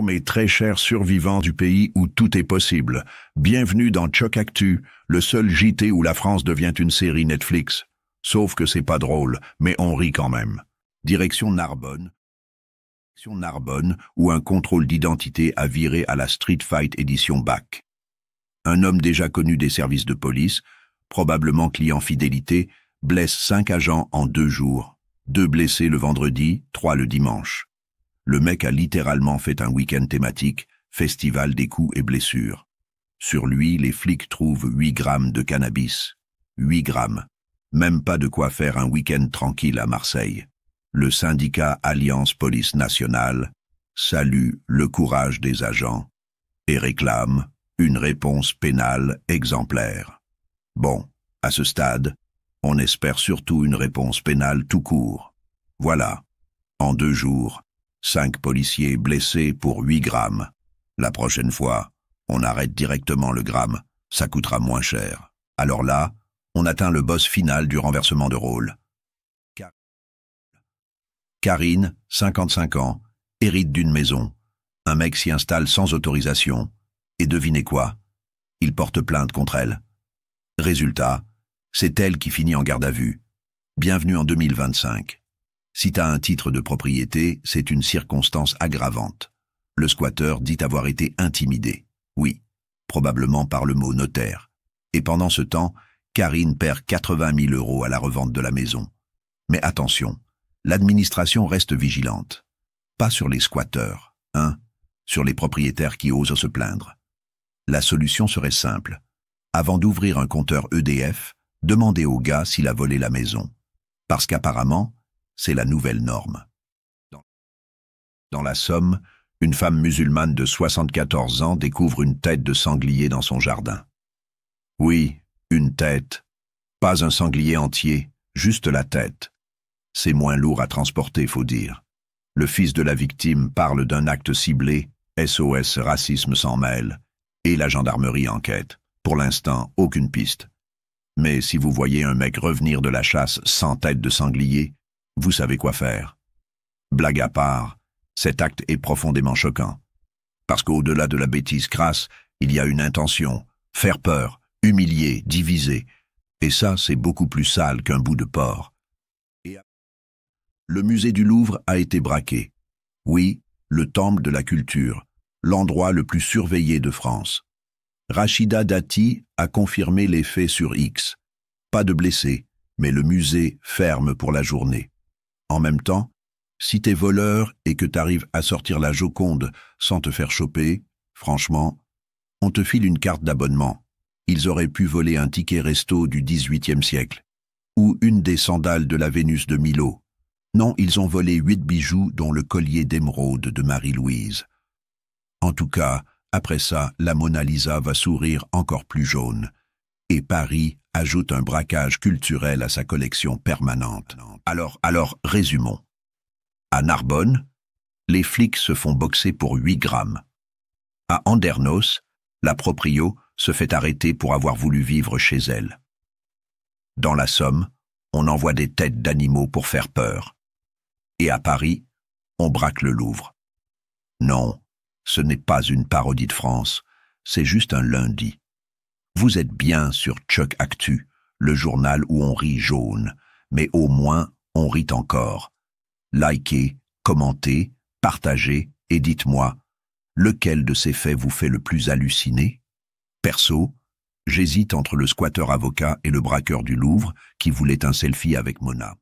mes très chers survivants du pays où tout est possible. Bienvenue dans Choc Actu, le seul JT où la France devient une série Netflix. Sauf que c'est pas drôle, mais on rit quand même. Direction Narbonne, où un contrôle d'identité a viré à la Street Fight édition BAC. Un homme déjà connu des services de police, probablement client fidélité, blesse 5 agents en 2 jours. 2 blessés le vendredi, 3 le dimanche. Le mec a littéralement fait un week-end thématique, festival des coups et blessures. Sur lui, les flics trouvent 8 grammes de cannabis. 8 grammes. Même pas de quoi faire un week-end tranquille à Marseille. Le syndicat Alliance Police Nationale salue le courage des agents et réclame une réponse pénale exemplaire. Bon, à ce stade, on espère surtout une réponse pénale tout court. Voilà. En 2 jours, 5 policiers blessés pour 8 grammes. La prochaine fois, on arrête directement le gramme, ça coûtera moins cher. Alors là, on atteint le boss final du renversement de rôle. Karine, 55 ans, hérite d'une maison. Un mec s'y installe sans autorisation. Et devinez quoi? Il porte plainte contre elle. Résultat, c'est elle qui finit en garde à vue. Bienvenue en 2025. Si t'as un titre de propriété, c'est une circonstance aggravante. Le squatteur dit avoir été intimidé. Oui, probablement par le mot notaire. Et pendant ce temps, Karine perd 80 000 € à la revente de la maison. Mais attention, l'administration reste vigilante. Pas sur les squatteurs, sur les propriétaires qui osent se plaindre. La solution serait simple. Avant d'ouvrir un compteur EDF, demandez au gars s'il a volé la maison. Parce qu'apparemment, c'est la nouvelle norme. Dans la Somme, une femme musulmane de 74 ans découvre une tête de sanglier dans son jardin. Oui, une tête. Pas un sanglier entier, juste la tête. C'est moins lourd à transporter, faut dire. Le fils de la victime parle d'un acte ciblé, SOS Racisme s'en mêle, et la gendarmerie enquête. Pour l'instant, aucune piste. Mais si vous voyez un mec revenir de la chasse sans tête de sanglier, vous savez quoi faire. Blague à part, cet acte est profondément choquant. Parce qu'au-delà de la bêtise crasse, il y a une intention, faire peur, humilier, diviser. Et ça, c'est beaucoup plus sale qu'un bout de porc. Le musée du Louvre a été braqué. Oui, le temple de la culture, l'endroit le plus surveillé de France. Rachida Dati a confirmé les faits sur X. Pas de blessés, mais le musée ferme pour la journée. En même temps, si t'es voleur et que t'arrives à sortir la Joconde sans te faire choper, franchement, on te file une carte d'abonnement. Ils auraient pu voler un ticket resto du XVIIIe siècle. Ou une des sandales de la Vénus de Milo. Non, ils ont volé 8 bijoux dont le collier d'émeraude de Marie-Louise. En tout cas, après ça, la Mona Lisa va sourire encore plus jaune. Et Paris ajoute un braquage culturel à sa collection permanente. Alors, résumons. À Narbonne, les flics se font boxer pour 8 grammes. À Andernos, la proprio se fait arrêter pour avoir voulu vivre chez elle. Dans la Somme, on envoie des têtes d'animaux pour faire peur. Et à Paris, on braque le Louvre. Non, ce n'est pas une parodie de France, c'est juste un lundi. Vous êtes bien sur Choc Actu, le journal où on rit jaune, mais au moins on rit encore. Likez, commentez, partagez et dites-moi, lequel de ces faits vous fait le plus halluciner? Perso, j'hésite entre le squatteur avocat et le braqueur du Louvre qui voulait un selfie avec Mona.